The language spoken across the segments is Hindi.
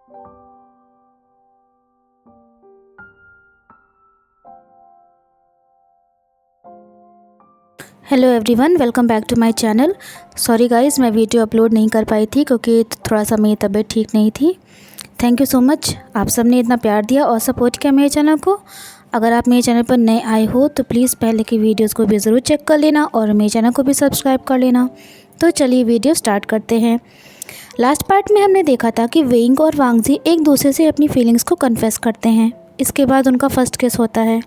Hello everyone, welcome back to my channel. Sorry guys, मैं वीडियो अपलोड नहीं कर पाई थी क्योंकि थोड़ा सा मेरी तबीयत ठीक नहीं थी। थैंक यू सो मच, आप सब ने इतना प्यार दिया और सपोर्ट किया मेरे चैनल को। अगर आप मेरे चैनल पर नए आए हो तो प्लीज़ पहले की वीडियोस को भी ज़रूर चेक कर लेना और मेरे चैनल को भी सब्सक्राइब कर लेना। तो चलिए वीडियो स्टार्ट करते हैं। लास्ट पार्ट में हमने देखा था कि वेइंग और वांगजी एक दूसरे से अपनी फीलिंग्स को कन्फेस करते हैं। इसके बाद उनका फर्स्ट किस होता है।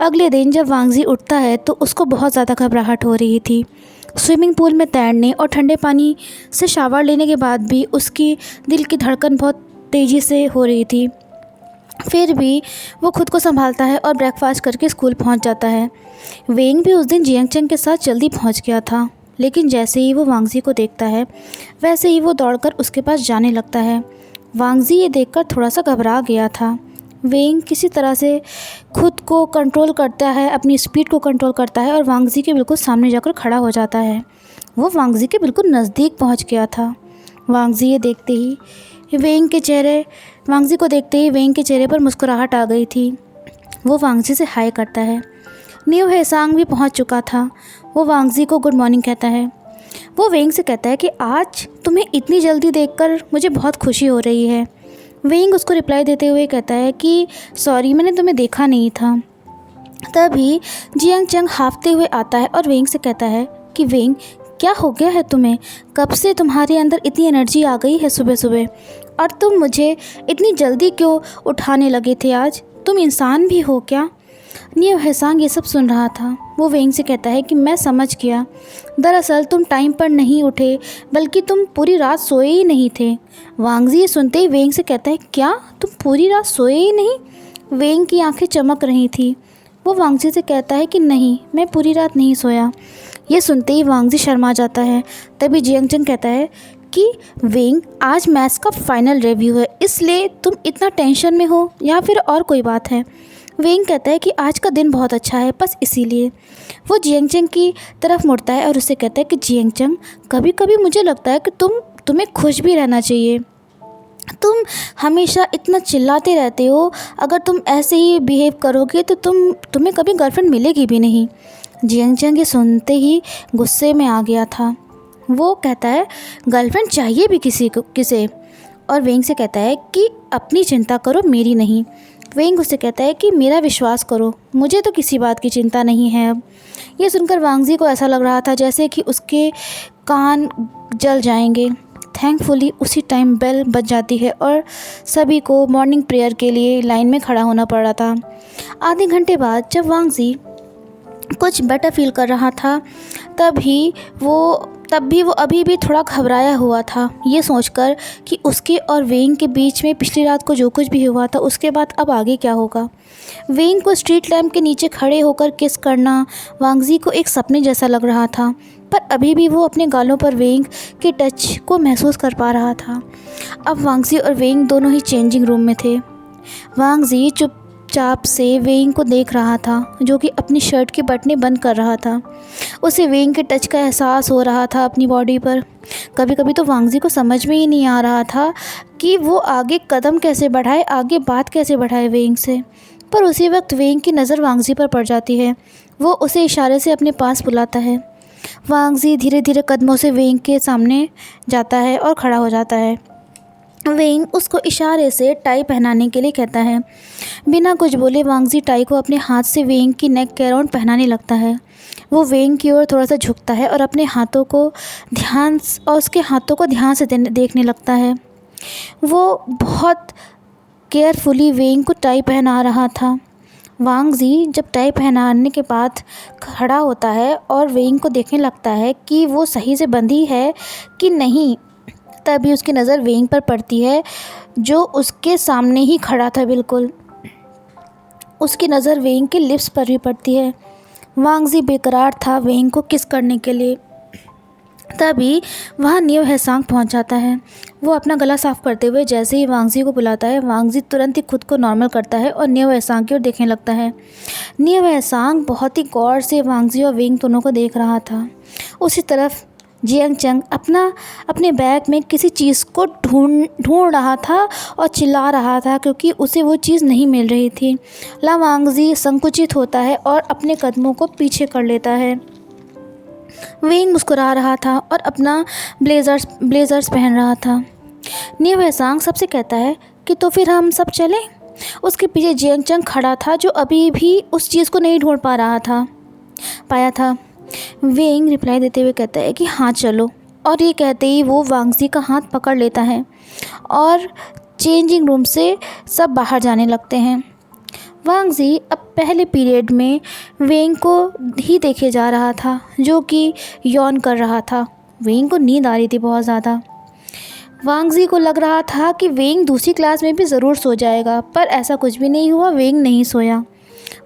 अगले दिन जब वांगजी उठता है तो उसको बहुत ज़्यादा घबराहट हो रही थी। स्विमिंग पूल में तैरने और ठंडे पानी से शावर लेने के बाद भी उसकी दिल की धड़कन बहुत तेज़ी से हो रही थी। फिर भी वो खुद को संभालता है और ब्रेकफास्ट करके स्कूल पहुंच जाता है। वेंग भी उस दिन जियांग चंग के साथ जल्दी पहुंच गया था, लेकिन जैसे ही वो वांगजी को देखता है वैसे ही वो दौड़कर उसके पास जाने लगता है। वांगजी ये देखकर थोड़ा सा घबरा गया था। वेंग किसी तरह से खुद को कंट्रोल करता है, अपनी स्पीड को कंट्रोल करता है और वांगजी के बिल्कुल सामने जाकर खड़ा हो जाता है। वो वांगजी के बिल्कुल नज़दीक पहुंच गया था। वांगजी को देखते ही वेंग के चेहरे पर मुस्कुराहट आ गई थी। वो वांगजी से हाय करता है। न्यू हेसांग भी पहुंच चुका था। वो वांगजी को गुड मॉर्निंग कहता है। वो वेंग से कहता है कि आज तुम्हें इतनी जल्दी देखकर मुझे बहुत खुशी हो रही है। वेंग उसको रिप्लाई देते हुए कहता है कि सॉरी, मैंने तुम्हें देखा नहीं था। तभी जियांग चंग हाफते हुए आता है और वेंग से कहता है कि वेंग, क्या हो गया है तुम्हें? कब से तुम्हारे अंदर इतनी एनर्जी आ गई है सुबह सुबह, और तुम मुझे इतनी जल्दी क्यों उठाने लगे थे? आज तुम इंसान भी हो क्या? न्यू हेसांग ये सब सुन रहा था। वो वेंग से कहता है कि मैं समझ गया, दरअसल तुम टाइम पर नहीं उठे बल्कि तुम पूरी रात सोए ही नहीं थे। वांगजी ये सुनते ही वेंग से कहता है, क्या तुम पूरी रात सोए ही नहीं? वेंग की आंखें चमक रही थी। वो वांगजी से कहता है कि नहीं, मैं पूरी रात नहीं सोया। ये सुनते ही वांगजी शर्मा जाता है। तभी जियांग चंग कहता है कि वेंग, आज मैथ्स का फाइनल रिव्यू है, इसलिए तुम इतना टेंशन में हो या फिर और कोई बात है? वेंग कहता है कि आज का दिन बहुत अच्छा है, बस इसीलिए। वो जियांग चंग की तरफ मुड़ता है और उससे कहता है कि जियांग चंग, कभी कभी मुझे लगता है कि तुम्हें खुश भी रहना चाहिए। तुम हमेशा इतना चिल्लाते रहते हो, अगर तुम ऐसे ही बिहेव करोगे तो तुम्हें कभी गर्लफ्रेंड मिलेगी भी नहीं। जियांग चंग ये सुनते ही गुस्से में आ गया था। वो कहता है, गर्लफ्रेंड चाहिए भी किसे? और वेंग से कहता है कि अपनी चिंता करो, मेरी नहीं। वेंग उससे कहता है कि मेरा विश्वास करो, मुझे तो किसी बात की चिंता नहीं है अब। ये सुनकर वांगजी को ऐसा लग रहा था जैसे कि उसके कान जल जाएंगे। थैंकफुली उसी टाइम बेल बज जाती है और सभी को मॉर्निंग प्रेयर के लिए लाइन में खड़ा होना पड़ रहा था। आधे घंटे बाद जब वांगजी कुछ बेटर फील कर रहा था, तब भी वो अभी भी थोड़ा घबराया हुआ था, ये सोचकर कि उसके और वेंग के बीच में पिछली रात को जो कुछ भी हुआ था उसके बाद अब आगे क्या होगा। वेंग को स्ट्रीट लैम्प के नीचे खड़े होकर किस करना वांगजी को एक सपने जैसा लग रहा था, पर अभी भी वो अपने गालों पर वेंग के टच को महसूस कर पा रहा था। अब वांगजी और वेंग दोनों ही चेंजिंग रूम में थे। वांगजी चुपचाप से वेंग को देख रहा था, जो कि अपनी शर्ट की बटनें बंद कर रहा था। उसे वेंग के टच का एहसास हो रहा था अपनी बॉडी पर। कभी कभी तो वांगजी को समझ में ही नहीं आ रहा था कि वो आगे कदम कैसे बढ़ाए, आगे बात कैसे बढ़ाए वेंग से। पर उसी वक्त वेंग की नज़र वांगजी पर पड़ जाती है। वो उसे इशारे से अपने पास बुलाता है। वांगजी धीरे धीरे कदमों से वेंग के सामने जाता है और खड़ा हो जाता है। वेंग उसको इशारे से टाई पहनाने के लिए कहता है। बिना कुछ बोले वांगजी टाई को अपने हाथ से वेंग की नेक के अराउंड पहनाने लगता है। वो वेंग की ओर थोड़ा सा झुकता है और उसके हाथों को ध्यान से देखने लगता है। वो बहुत केयरफुली वेंग को टाई पहना रहा था। वांगजी जब टाई पहनाने के बाद खड़ा होता है और वेंग को देखने लगता है कि वो सही से बंधी है कि नहीं, तभी उसकी नज़र वेंग पर पड़ती है, जो उसके सामने ही खड़ा था बिल्कुल। उसकी नज़र वेंग के लिप्स पर भी पड़ती है। वांगजी बेकरार था वेंग को किस करने के लिए। तभी वहाँ न्यू हेसांग पहुँच जाता है। वो अपना गला साफ़ करते हुए जैसे ही वांगजी को बुलाता है, वांगजी तुरंत ही खुद को नॉर्मल करता है और न्यू हेसांग की ओर देखने लगता है। न्यू हेसांग बहुत ही गौर से वांगजी और वेंग दोनों को देख रहा था। उसी तरफ जियांग चंग अपने बैग में किसी चीज़ को ढूंढ रहा था और चिल्ला रहा था क्योंकि उसे वो चीज़ नहीं मिल रही थी। ला वांगजी संकुचित होता है और अपने कदमों को पीछे कर लेता है। वेंग मुस्कुरा रहा था और अपना ब्लेजर्स पहन रहा था। न्यू हेसांग सबसे कहता है कि तो फिर हम सब चलें। उसके पीछे जियांग चंग खड़ा था जो अभी भी उस चीज़ को नहीं ढूंढ पाया था। वेंग रिप्लाई देते हुए कहता है कि हाँ चलो, और ये कहते ही वो वांगजी का हाथ पकड़ लेता है और चेंजिंग रूम से सब बाहर जाने लगते हैं। वांगजी अब पहले पीरियड में वेंग को ही देखे जा रहा था जो कि यौन कर रहा था। वेंग को नींद आ रही थी बहुत ज़्यादा। वांगजी को लग रहा था कि वेंग दूसरी क्लास में भी ज़रूर सो जाएगा, पर ऐसा कुछ भी नहीं हुआ। वेंग नहीं सोया।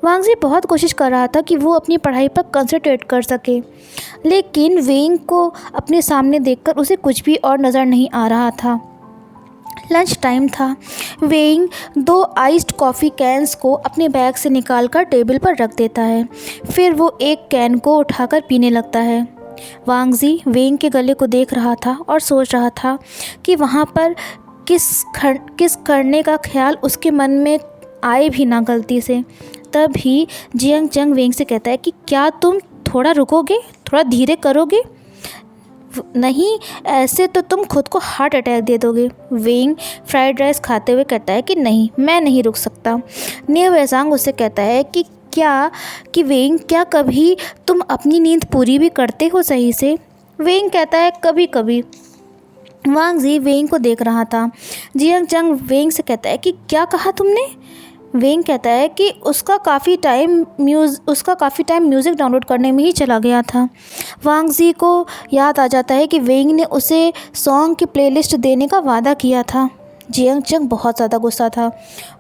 वांगजी बहुत कोशिश कर रहा था कि वो अपनी पढ़ाई पर कंसंट्रेट कर सके, लेकिन वेंग को अपने सामने देखकर उसे कुछ भी और नज़र नहीं आ रहा था। लंच टाइम था। वेंग 2 आइस्ड कॉफ़ी कैंस को अपने बैग से निकालकर टेबल पर रख देता है। फिर वो एक कैन को उठाकर पीने लगता है। वांगजी वेंग के गले को देख रहा था और सोच रहा था कि वहाँ पर किस करने का ख्याल उसके मन में आए भी ना गलती से। तभी जियांग चंग वेंग से कहता है कि क्या तुम थोड़ा रुकोगे, थोड़ा धीरे करोगे? नहीं, ऐसे तो तुम खुद को हार्ट अटैक दे दोगे। वेंग फ्राइड राइस खाते हुए कहता है कि नहीं, मैं नहीं रुक सकता। न्यू हेसांग उससे कहता है कि वेंग, क्या कभी तुम अपनी नींद पूरी भी करते हो सही से? वेंग कहता है कभी कभी। वांगजी वेंग को देख रहा था। जियांग चंग वेंग से कहता है कि क्या कहा तुमने? वेंग कहता है कि उसका काफ़ी टाइम म्यूज़िक डाउनलोड करने में ही चला गया था। वांगजी को याद आ जाता है कि वेंग ने उसे सॉन्ग की प्लेलिस्ट देने का वादा किया था। जियांग चंग बहुत ज़्यादा गुस्सा था।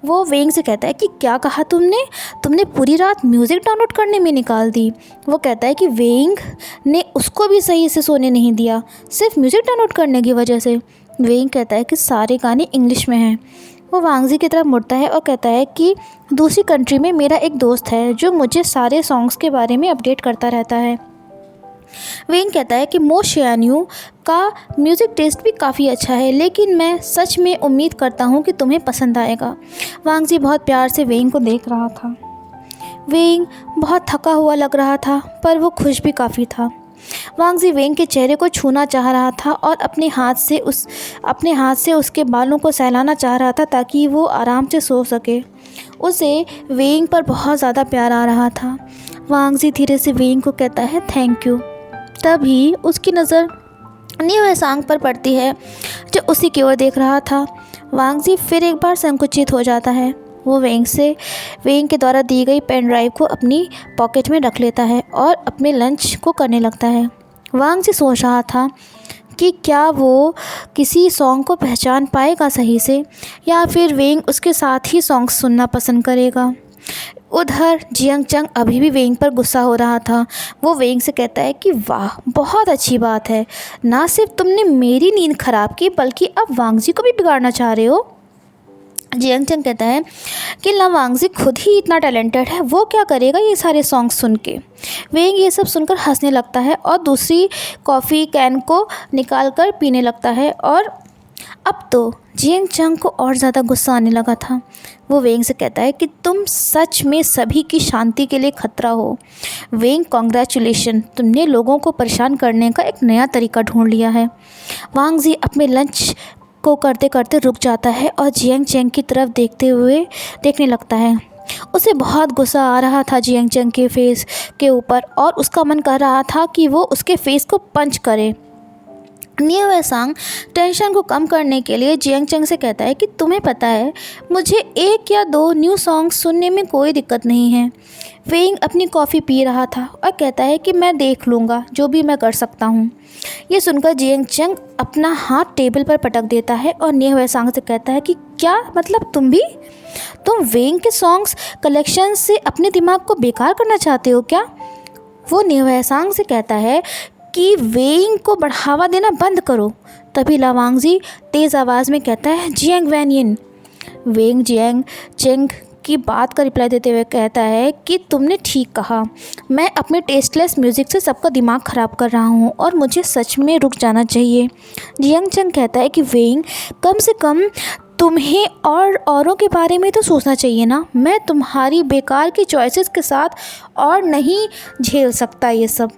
वो वेंग से कहता है कि क्या कहा तुमने पूरी रात म्यूज़िक डाउनलोड करने में निकाल दी। वो कहता है कि वेंग ने उसको भी सही से सोने नहीं दिया, सिर्फ म्यूज़िक डाउनलोड करने की वजह से। वेंग कहता है कि सारे गाने इंग्लिश में हैं। वो वांगजी की तरफ मुड़ता है और कहता है कि दूसरी कंट्री में मेरा एक दोस्त है जो मुझे सारे सॉन्ग्स के बारे में अपडेट करता रहता है। वेंग कहता है कि मो शियान्यू का म्यूज़िक टेस्ट भी काफ़ी अच्छा है, लेकिन मैं सच में उम्मीद करता हूँ कि तुम्हें पसंद आएगा। वांगजी बहुत प्यार से वेंग को देख रहा था। वेंग बहुत थका हुआ लग रहा था, पर वो खुश भी काफ़ी था। वांगजी वेंग के चेहरे को छूना चाह रहा था और अपने हाथ से उसके बालों को सहलाना चाह रहा था ताकि वो आराम से सो सके। उसे वेंग पर बहुत ज़्यादा प्यार आ रहा था। वांगजी धीरे से वेंग को कहता है थैंक यू। तभी उसकी नज़र न्यू हेसांग पर पड़ती है जो उसी की ओर देख रहा था। वांगजी फिर एक बार संकुचित हो जाता है। वो वेंग के द्वारा दी गई पेन ड्राइव को अपनी पॉकेट में रख लेता है और अपने लंच को करने लगता है। वांगजी सोच रहा था कि क्या वो किसी सॉन्ग को पहचान पाएगा सही से, या फिर वेंग उसके साथ ही सॉन्ग सुनना पसंद करेगा। उधर जियांग चंग अभी भी वेंग पर गुस्सा हो रहा था। वो वेंग से कहता है कि वाह, बहुत अच्छी बात है, ना सिर्फ तुमने मेरी नींद ख़राब की बल्कि अब वांगजी को भी बिगाड़ना चाह रहे हो। जियांग चंग कहता है कि ला वांगजी खुद ही इतना टैलेंटेड है, वो क्या करेगा ये सारे सॉन्ग सुन के। वेंग ये सब सुनकर हंसने लगता है और दूसरी कॉफ़ी कैन को निकाल कर पीने लगता है। और अब तो जियांग चंग को और ज़्यादा गुस्सा आने लगा था। वो वेंग से कहता है कि तुम सच में सभी की शांति के लिए खतरा हो। वेंग, कॉन्ग्रेचुलेशन, तुमने लोगों को परेशान करने का एक नया तरीका ढूंढ लिया है। वांगजी अपने लंच को करते करते रुक जाता है और जियांग चंग की तरफ देखने लगता है। उसे बहुत गुस्सा आ रहा था जियांग चंग के फेस के ऊपर और उसका मन कर रहा था कि वो उसके फेस को पंच करे। न्यू हेसांग टेंशन को कम करने के लिए जियांग चंग से कहता है कि तुम्हें पता है, मुझे 1 या 2 न्यू सॉन्ग सुनने में कोई दिक्कत नहीं है। वेंग अपनी कॉफ़ी पी रहा था और कहता है कि मैं देख लूँगा जो भी मैं कर सकता हूँ। ये सुनकर जियांग चंग अपना हाथ टेबल पर पटक देता है और न्यू हेसांग से कहता है कि क्या मतलब तुम वेंग के सॉन्ग्स कलेक्शन से अपने दिमाग को बेकार करना चाहते हो क्या? वो न्यू हेसांग से कहता है कि वेंग को बढ़ावा देना बंद करो। तभी ला वांगजी तेज़ आवाज़ में कहता है जियांग वैनियन। वेंग जियांग चंग की बात का रिप्लाई देते हुए कहता है कि तुमने ठीक कहा, मैं अपने टेस्टलेस म्यूज़िक से सबका दिमाग ख़राब कर रहा हूँ और मुझे सच में रुक जाना चाहिए। जियांग चंग कहता है कि वेंग, कम से कम तुम्हें और औरों के बारे में तो सोचना चाहिए ना। मैं तुम्हारी बेकार की चॉइसेस के साथ और नहीं झेल सकता ये सब।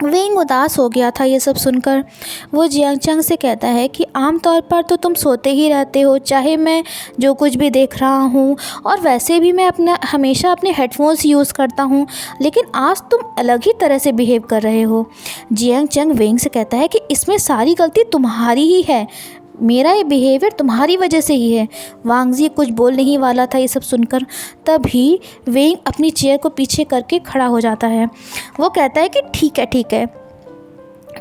वेंग उदास हो गया था ये सब सुनकर। वो जियांग चंग से कहता है कि आमतौर पर तो तुम सोते ही रहते हो, चाहे मैं जो कुछ भी देख रहा हूँ, और वैसे भी मैं हमेशा अपने हेडफोन्स यूज़ करता हूँ, लेकिन आज तुम अलग ही तरह से बिहेव कर रहे हो। जियांग चंग वेंग से कहता है कि इसमें सारी गलती तुम्हारी ही है, मेरा ये बिहेवियर तुम्हारी वजह से ही है। वांगजी कुछ बोल नहीं वाला था ये सब सुनकर, तभी वेंग अपनी चेयर को पीछे करके खड़ा हो जाता है। वो कहता है कि ठीक है।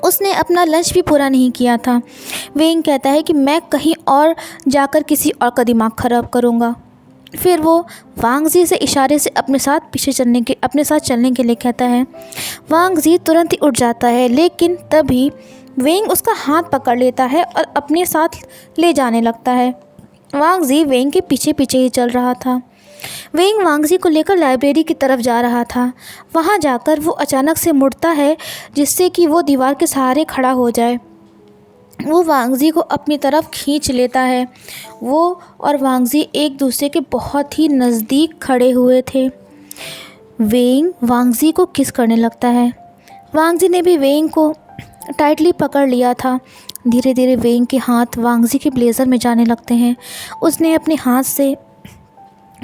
उसने अपना लंच भी पूरा नहीं किया था। वेंग कहता है कि मैं कहीं और जाकर किसी और का दिमाग ख़राब करूँगा। फिर वो वांगजी से इशारे से अपने साथ चलने के लिए कहता है। वांगजी तुरंत ही उठ जाता है, लेकिन तभी वेंग उसका हाथ पकड़ लेता है और अपने साथ ले जाने लगता है। वांगजी वेंग के पीछे पीछे ही चल रहा था। वेंग वांगजी को लेकर लाइब्रेरी की तरफ जा रहा था। वहाँ जाकर वो अचानक से मुड़ता है, जिससे कि वो दीवार के सहारे खड़ा हो जाए। वो वांगजी को अपनी तरफ खींच लेता है। वो और वांगजी एक दूसरे के बहुत ही नज़दीक खड़े हुए थे। वेंग वांगजी को किस करने लगता है। वांगजी ने भी वेंग को टाइटली पकड़ लिया था। धीरे धीरे वेंग के हाथ वांगजी के ब्लेज़र में जाने लगते हैं। उसने अपने हाथ से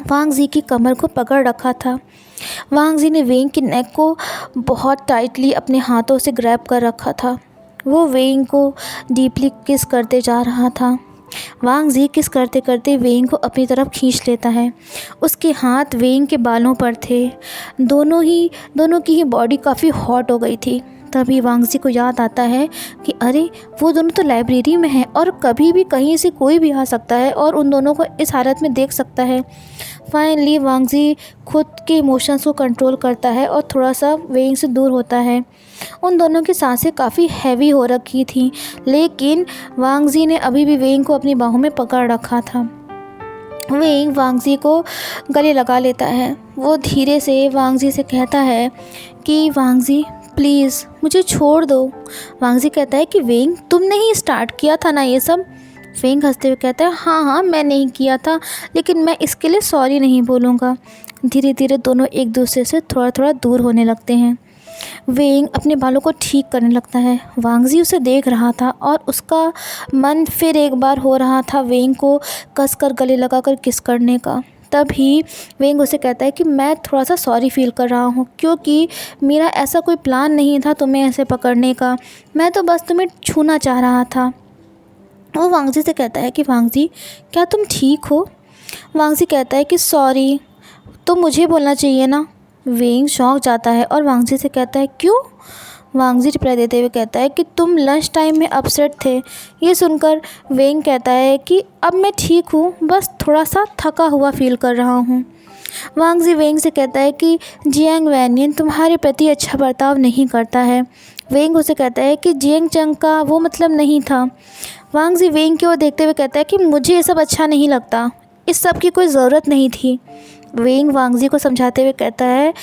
वांगजी की कमर को पकड़ रखा था। वांगजी ने वेंग की नेक को बहुत टाइटली अपने हाथों से ग्रैब कर रखा था। वो वेंग को डीपली किस करते जा रहा था। वांगजी किस करते करते वेंग को अपनी तरफ खींच लेता है। उसके हाथ वेंग के बालों पर थे। दोनों की ही बॉडी काफ़ी हॉट हो गई थी। तभी वांगजी को याद आता है कि अरे, वो दोनों तो लाइब्रेरी में हैं और कभी भी कहीं से कोई भी आ सकता है और उन दोनों को इस हालत में देख सकता है। फाइनली वांगजी खुद के इमोशंस को कंट्रोल करता है और थोड़ा सा वेंग से दूर होता है। उन दोनों की सांसें काफ़ी हैवी हो रखी थी, लेकिन वांगजी ने अभी भी वेंग को अपनी बाहों में पकड़ रखा था। वेंग वांगजी को गले लगा लेता है। वो धीरे से वांगजी से कहता है कि वांगजी प्लीज़ मुझे छोड़ दो। वांगजी कहता है कि वेंग, तुमने ही स्टार्ट किया था ना ये सब। वेंग हंसते हुए कहता है, हाँ मैं नहीं किया था, लेकिन मैं इसके लिए सॉरी नहीं बोलूँगा। धीरे धीरे दोनों एक दूसरे से थोड़ा थोड़ा दूर होने लगते हैं। वेंग अपने बालों को ठीक करने लगता है। वांगजी उसे देख रहा था और उसका मन फिर एक बार हो रहा था वेंग को कसकर गले लगाकर किस करने का। तभी वेंग उसे कहता है कि मैं थोड़ा सा सॉरी फील कर रहा हूँ, क्योंकि मेरा ऐसा कोई प्लान नहीं था तुम्हें ऐसे पकड़ने का। मैं तो बस तुम्हें छूना चाह रहा था। वो वांगजी से कहता है कि वांगजी, क्या तुम ठीक हो। वांगजी कहता है कि सॉरी, तो मुझे बोलना चाहिए ना। वेंग चौंक जाता है और वांगजी से कहता है, क्यों। वांगजी रिप्लाई देते हुए कहता है कि तुम लंच टाइम में अपसेट थे। ये सुनकर वेंग कहता है कि अब मैं ठीक हूँ, बस थोड़ा सा थका हुआ फील कर रहा हूँ। वांगजी वेंग से कहता है कि जियांग वैनियन तुम्हारे प्रति अच्छा बर्ताव नहीं करता है। वेंग उसे कहता है कि जियांग चंग का वो मतलब नहीं था। वांगजी वेंग की ओर देखते हुए कहता है कि मुझे ये सब अच्छा नहीं लगता, इस सब की कोई ज़रूरत नहीं थी। वेंग वांगजी को समझाते हुए कहता है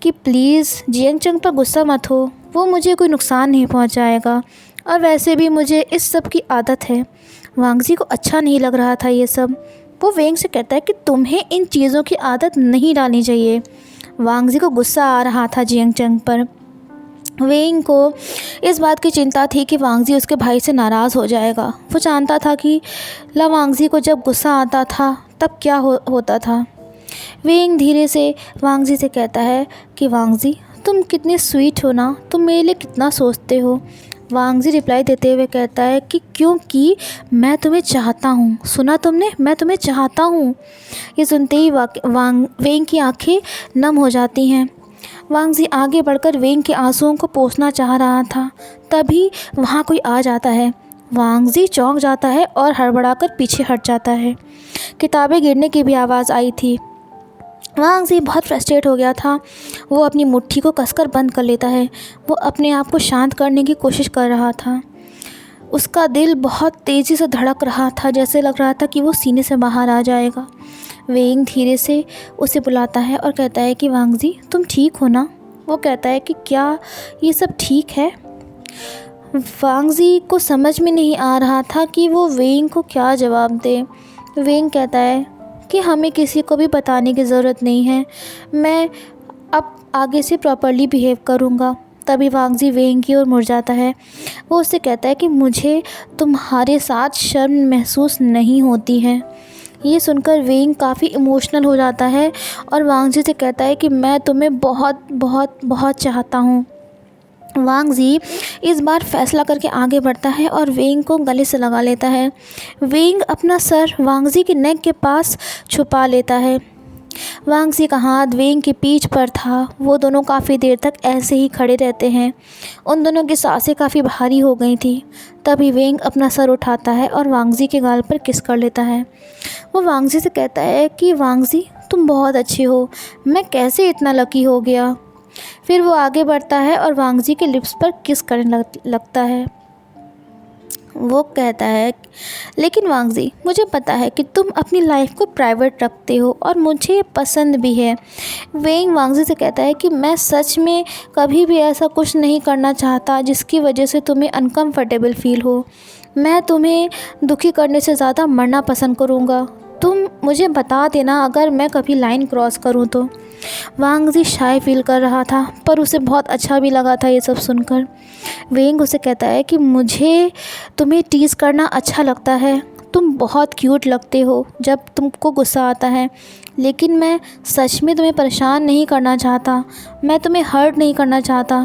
कि प्लीज़ जियांग चंग पर गुस्सा मत हो, वो मुझे कोई नुकसान नहीं पहुंचाएगा, और वैसे भी मुझे इस सब की आदत है। वांगजी को अच्छा नहीं लग रहा था ये सब। वो वेंग से कहता है कि तुम्हें इन चीज़ों की आदत नहीं डालनी चाहिए। वांगजी को गुस्सा आ रहा था जियांग चंग पर। वेंग को इस बात की चिंता थी कि वांगजी उसके भाई से नाराज़ हो जाएगा। वो जानता था कि वांगजी को जब गुस्सा आता था तब क्या होता था। वेंग धीरे से वांगजी से कहता है कि वांगजी, तुम कितने स्वीट हो ना, तुम मेरे लिए कितना सोचते हो। वांगजी रिप्लाई देते हुए कहता है कि क्योंकि मैं तुम्हें चाहता हूँ। सुना तुमने, मैं तुम्हें चाहता हूँ। ये सुनते ही वेंग की आंखें नम हो जाती हैं। वांगजी आगे बढ़कर वेंग के आंसुओं को पोंछना चाह रहा था, तभी वहाँ कोई आ जाता है। वांगजी चौंक जाता है और हड़बड़ाकर पीछे हट जाता है। किताबें गिरने की भी आवाज़ आई थी। वांगजी बहुत फ्रस्ट्रेट हो गया था। वो अपनी मुट्ठी को कसकर बंद कर लेता है। वो अपने आप को शांत करने की कोशिश कर रहा था। उसका दिल बहुत तेज़ी से धड़क रहा था, जैसे लग रहा था कि वो सीने से बाहर आ जाएगा। वेंग धीरे से उसे बुलाता है और कहता है कि वांगजी तुम ठीक हो ना। वो कहता है कि क्या ये सब ठीक है। वांगजी को समझ में नहीं आ रहा था कि वो वेंग को क्या जवाब दे। वेंग कहता है कि हमें किसी को भी बताने की ज़रूरत नहीं है, मैं अब आगे से प्रॉपरली बिहेव करूँगा। तभी वांगजी वेंग की ओर मुड़ जाता है। वो उससे कहता है कि मुझे तुम्हारे साथ शर्म महसूस नहीं होती है। ये सुनकर वेंग काफ़ी इमोशनल हो जाता है और वांगजी से कहता है कि मैं तुम्हें बहुत बहुत बहुत चाहता हूँ। वांगजी इस बार फैसला करके आगे बढ़ता है और वेंग को गले से लगा लेता है। वेंग अपना सर वांगजी के नेक के पास छुपा लेता है। वांगजी का हाथ वेंग की पीठ पर था। वो दोनों काफ़ी देर तक ऐसे ही खड़े रहते हैं। उन दोनों की सांसें काफ़ी भारी हो गई थी। तभी वेंग अपना सर उठाता है और वांगजी के गाल पर किस कर लेता है। वो वांगजी से कहता है कि वांगजी तुम बहुत अच्छे हो, मैं कैसे इतना लकी हो गया। फिर वो आगे बढ़ता है और वांगजी के लिप्स पर किस करने लगता है। वो कहता है लेकिन वांगजी मुझे पता है कि तुम अपनी लाइफ को प्राइवेट रखते हो और मुझे ये पसंद भी है। वेंग वांगजी से कहता है कि मैं सच में कभी भी ऐसा कुछ नहीं करना चाहता जिसकी वजह से तुम्हें अनकंफर्टेबल फील हो। मैं तुम्हें दुखी करने से ज़्यादा मरना पसंद करूँगा। तुम मुझे बता देना अगर मैं कभी लाइन क्रॉस करूँ तो। वांगजी शाय फील कर रहा था पर उसे बहुत अच्छा भी लगा था ये सब सुनकर। वेंग उसे कहता है कि मुझे तुम्हें टीज़ करना अच्छा लगता है, तुम बहुत क्यूट लगते हो जब तुमको गुस्सा आता है, लेकिन मैं सच में तुम्हें परेशान नहीं करना चाहता, मैं तुम्हें हर्ट नहीं करना चाहता।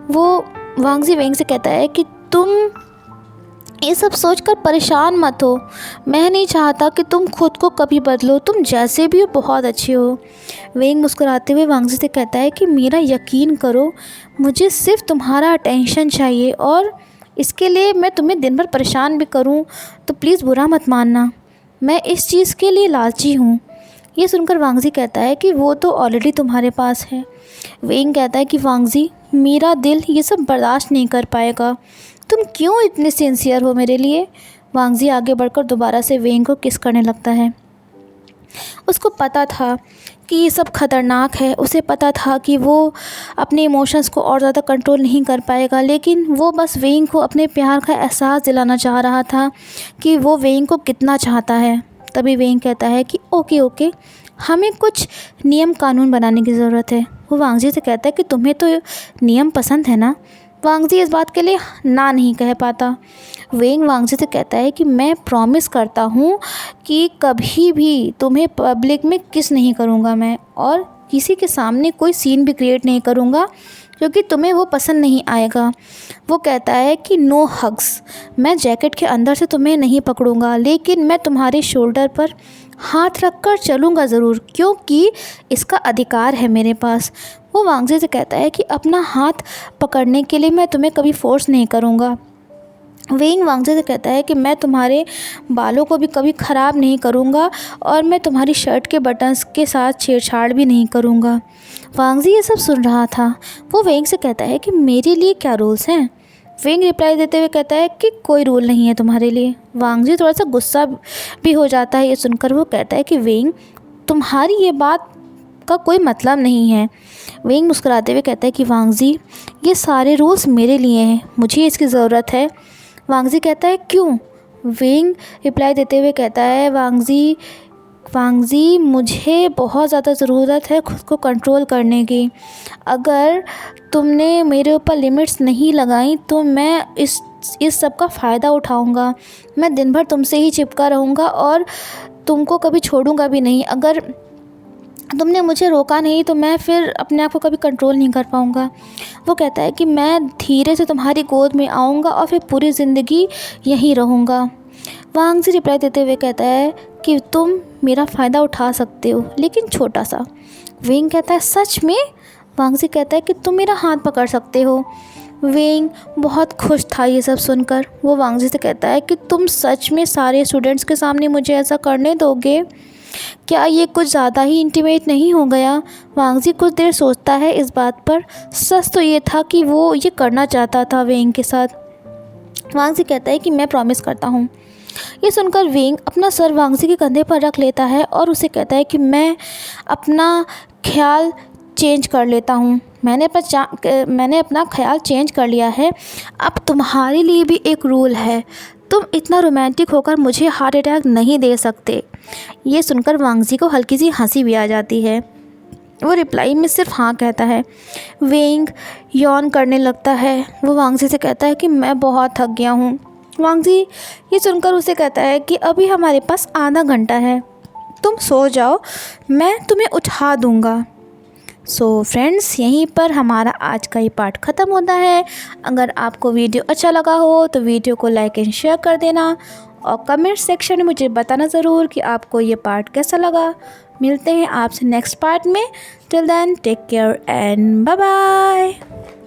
वो वांगजी वेंग से कहता है कि तुम ये सब सोचकर परेशान मत हो, मैं नहीं चाहता कि तुम खुद को कभी बदलो, तुम जैसे भी हो बहुत अच्छे हो। वेंग मुस्कुराते हुए वांगजी से कहता है कि मेरा यकीन करो, मुझे सिर्फ तुम्हारा अटेंशन चाहिए और इसके लिए मैं तुम्हें दिन भर परेशान भी करूं तो प्लीज़ बुरा मत मानना, मैं इस चीज़ के लिए लालची हूँ। ये सुनकर वांगजी कहता है कि वो तो ऑलरेडी तुम्हारे पास है। वेंग कहता है कि वांगजी मेरा दिल ये सब बर्दाश्त नहीं कर पाएगा, तुम क्यों इतने सिंसियर हो मेरे लिए। वांगजी आगे बढ़कर दोबारा से वेंग को किस करने लगता है। उसको पता था कि ये सब ख़तरनाक है, उसे पता था कि वो अपने इमोशंस को और ज़्यादा कंट्रोल नहीं कर पाएगा, लेकिन वो बस वेंग को अपने प्यार का एहसास दिलाना चाह रहा था कि वो वेंग को कितना चाहता है। तभी वेंग कहता है कि ओके हमें कुछ नियम कानून बनाने की ज़रूरत है। वो वांगजी से कहता है कि तुम्हें तो नियम पसंद है ना। वांगजी इस बात के लिए ना नहीं कह पाता। वेंग वांगजी से कहता है कि मैं प्रॉमिस करता हूँ कि कभी भी तुम्हें पब्लिक में किस नहीं करूँगा मैं, और किसी के सामने कोई सीन भी क्रिएट नहीं करूँगा क्योंकि तुम्हें वो पसंद नहीं आएगा। वो कहता है कि नो हग्स, मैं जैकेट के अंदर से तुम्हें नहीं पकड़ूंगा, लेकिन मैं तुम्हारे शोल्डर पर हाथ रखकर चलूँगा ज़रूर क्योंकि इसका अधिकार है मेरे पास। वो वांगजी से कहता है कि अपना हाथ पकड़ने के लिए मैं तुम्हें कभी फोर्स नहीं करूँगा। वेंग वांगजी से कहता है कि मैं तुम्हारे बालों को भी कभी ख़राब नहीं करूँगा और मैं तुम्हारी शर्ट के बटन्स के साथ छेड़छाड़ भी नहीं करूँगा। वांगजी ये सब सुन रहा था। वो वेंग से कहता है कि मेरे लिए क्या रूल्स हैं। वेंग रिप्लाई देते हुए कहता है कि कोई रूल नहीं है तुम्हारे लिए। वांगजी थोड़ा सा गुस्सा भी हो जाता है ये सुनकर। वो कहता है कि वेंग तुम्हारी ये बात का कोई मतलब नहीं है। वेंग मुस्कुराते हुए कहता है कि वांगजी ये सारे रूल्स मेरे लिए हैं, मुझे इसकी ज़रूरत है। वांगजी कहता है क्यों। वेंग रिप्लाई देते हुए कहता है वांगजी मुझे बहुत ज़्यादा ज़रूरत है खुद को कंट्रोल करने की। अगर तुमने मेरे ऊपर लिमिट्स नहीं लगाई तो मैं इस सब का फ़ायदा उठाऊंगा। मैं दिन भर तुमसे ही चिपका रहूँगा और तुमको कभी छोड़ूंगा भी नहीं। अगर तुमने मुझे रोका नहीं तो मैं फिर अपने आप को कभी कंट्रोल नहीं कर पाऊँगा। वो कहता है कि मैं धीरे से तुम्हारी गोद में आऊँगा और फिर पूरी ज़िंदगी यहीं रहूँगा। वांगजी रिप्लाई देते हुए कहता है कि तुम मेरा फ़ायदा उठा सकते हो, लेकिन छोटा सा। वेंग कहता है सच में। वांगजी कहता है कि तुम मेरा हाथ पकड़ सकते हो। वेंग बहुत खुश था ये सब सुनकर। वो वांगजी से कहता है कि तुम सच में सारे स्टूडेंट्स के सामने मुझे ऐसा करने दोगे। क्या ये कुछ ज़्यादा ही इंटीमेट नहीं हो गया। वांगजी कुछ देर सोचता है इस बात पर। सच तो ये था कि वो ये करना चाहता था वेंग के साथ। वांगजी कहता है कि मैं प्रॉमिस करता हूँ। ये सुनकर वेंग अपना सर वांगजी के कंधे पर रख लेता है और उसे कहता है कि मैं अपना ख्याल चेंज कर लेता हूँ। मैंने अपना ख्याल चेंज कर लिया है। अब तुम्हारे लिए भी एक रूल है, तुम इतना रोमांटिक होकर मुझे हार्ट अटैक नहीं दे सकते। ये सुनकर वांगजी को हल्की सी हंसी भी आ जाती है। वो रिप्लाई में सिर्फ हाँ कहता है। वेंग यौन करने लगता है। वो वांगजी से कहता है कि मैं बहुत थक गया हूँ। वांगजी ये सुनकर उसे कहता है कि अभी हमारे पास आधा घंटा है, तुम सो जाओ, मैं तुम्हें उठा दूँगा। सो फ्रेंड्स, यहीं पर हमारा आज का ये पार्ट ख़त्म होता है। अगर आपको वीडियो अच्छा लगा हो तो वीडियो को लाइक एंड शेयर कर देना और कमेंट सेक्शन में मुझे बताना ज़रूर कि आपको ये पार्ट कैसा लगा। मिलते हैं आपसे नेक्स्ट पार्ट में। Till then take care and bye bye.